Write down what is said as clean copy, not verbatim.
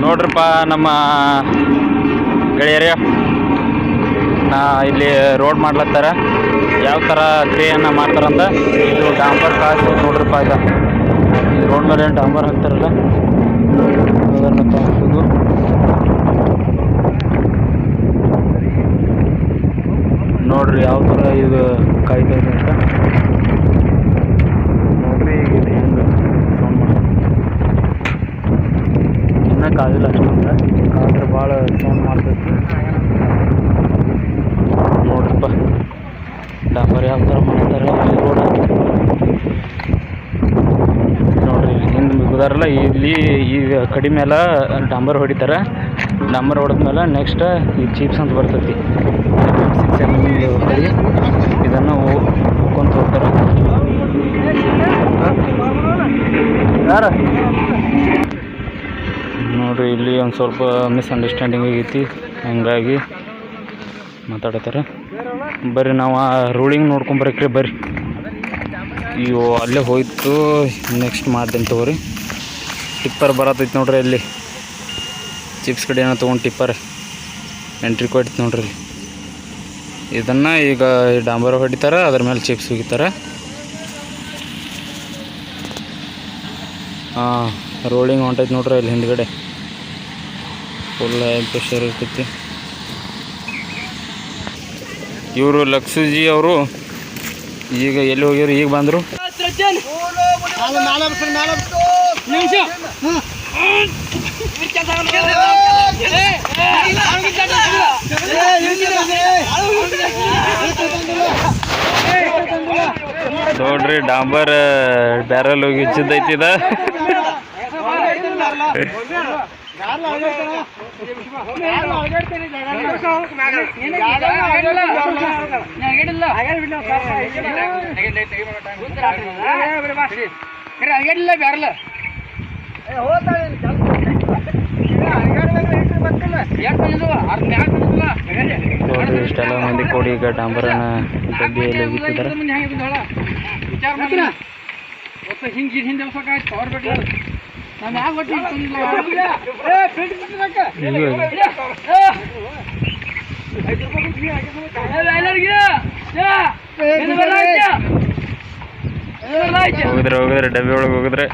ನೋಡ್ರಪ್ಪ ನಮ್ಮ ಗೆಳೆಯರೇ, ಇಲ್ಲಿ ರೋಡ್ ಮಾಡ್ಲತ್ತಾರ. ಯಾವ ಥರ ಕ್ರಿಯೆಯನ್ನು ಮಾಡ್ತಾರಂತ ಇದು ಡಾಂಬರ್ ಕಾಸು ನೋಡ್ರಪ್ಪ. ಇದು ರೋಡ್ ಮೇಲೆ ಡಾಂಬರ್ ಹಾಕ್ತಾರಲ್ಲ ಅದನ್ನು ತೋರಿಸೋದು. ನೋಡ್ರಿ ಯಾವ ಥರ ಇದು ಕಾಯ್ತಾ ಇದೆ ಅಂತ. ನೋಡ್ರಿ ಈಗ ಇದು ಹೆಂಗೆ ಸೌಂಡ್ ಮಾಡೋದು ಇನ್ನೂ ಕಾದಿಲ್ಲ ಅಷ್ಟೊಂದು, ಕಾದ್ರೆ ಭಾಳ ಸೌಂಡ್ ಮಾಡ್ತೈತಿ. ನೋಡ್ರಪ್ಪ ಡಾಂಬರ್ ಯಾವ ಥರ ಮಾಡ್ತಾರೆ ಅಲ್ಲಿ ರೋಡ್. ನೋಡ್ರಿ ಹಿಂದೆ ಮುಗಿದಾರಲ್ಲ, ಇಲ್ಲಿ ಈಗ ಕಡಿಮೆ ಎಲ್ಲ ಡಾಂಬರ್ ಹೊಡಿತಾರೆ. ಡಾಂಬರ್ ಹೊಡೆದ್ಮೇಲೆ ನೆಕ್ಸ್ಟ್ ಈ ಚೀಪ್ಸ್ ಅಂತ ಬರ್ತೈತಿ 6 mm ಕಡಿ, ಇದನ್ನು ಹೋಗ್ಕೊಂತ ಹೋಗ್ತಾರೆ. ಯಾರು ನೋಡ್ರಿ ಇಲ್ಲಿ ಒಂದು ಸ್ವಲ್ಪ ಮಿಸ್ಅಂಡರ್ಸ್ಟ್ಯಾಂಡಿಂಗ್ ಆಗೈತಿ, ಹಂಗಾಗಿ ಮಾತಾಡತ್ತಾರೆ. ಬರ್ರಿ ನಾವು ಆ ರೂಲಿಂಗ್ ನೋಡ್ಕೊಂಬರಕ್ರಿ ಬರ್ರಿ. ಇವು ಅಲ್ಲೇ ಹೋಯ್ತು, ನೆಕ್ಸ್ಟ್ ಮಾಡ್ತೇನೆ ತಗೋರಿ. ಟಿಪ್ಪರ್ ಬರತೈತಿ ನೋಡ್ರಿ, ಅಲ್ಲಿ ಚಿಪ್ಸ್ ಕಡೆ ಏನೋ ತೊಗೊಂಡು ಟಿಪ್ಪರ್ ಎಂಟ್ರಿ ಕೊಡ್ತು ನೋಡ್ರಿ. ಇಲ್ಲಿ ಇದನ್ನು ಈಗ ಡಾಂಬರ್ ಹೊಡಿತಾರೆ, ಅದ್ರ ಮೇಲೆ ಚಿಪ್ಸ್ ಹೋಗಿತಾರೆ. ಹಾಂ ರೋಲಿಂಗ್ ಹೊಂಟೈತಿ ನೋಡ್ರಿ ಅಲ್ಲಿ ಹಿಂದ್ಗಡೆ ಫುಲ್ ಪ್ರೆಷರ್ ಇರ್ತೈತಿ. ಇವರು ಲಕ್ಸುಜಿ ಅವರು ಈಗ ಎಲ್ಲಿ ಹೋಗ್ಯಾರು, ಈಗ ಬಂದರು. ನೋಡ್ರಿ ಡಾಂಬರ್ ಬ್ಯಾರಲ್ ಹೋಗಿ ಇಚ್ಚಿದ್ದೈತಿ ಇದ. ಇಷ್ಟೆಲ್ಲ ಮಂದಿ ಕೊಡಿ ಈಗ ಡಾಂಬರನ್ನ ಡಬ್ಬಿಯಲ್ಲಿ ಹೋಗಿತ್ತಿದ್ದಾರೆ. ಹೋಗಿದ್ರೆ ಡಬ್ಬಿ ಒಳಗೆ ಹೋಗಿದ್ರೆ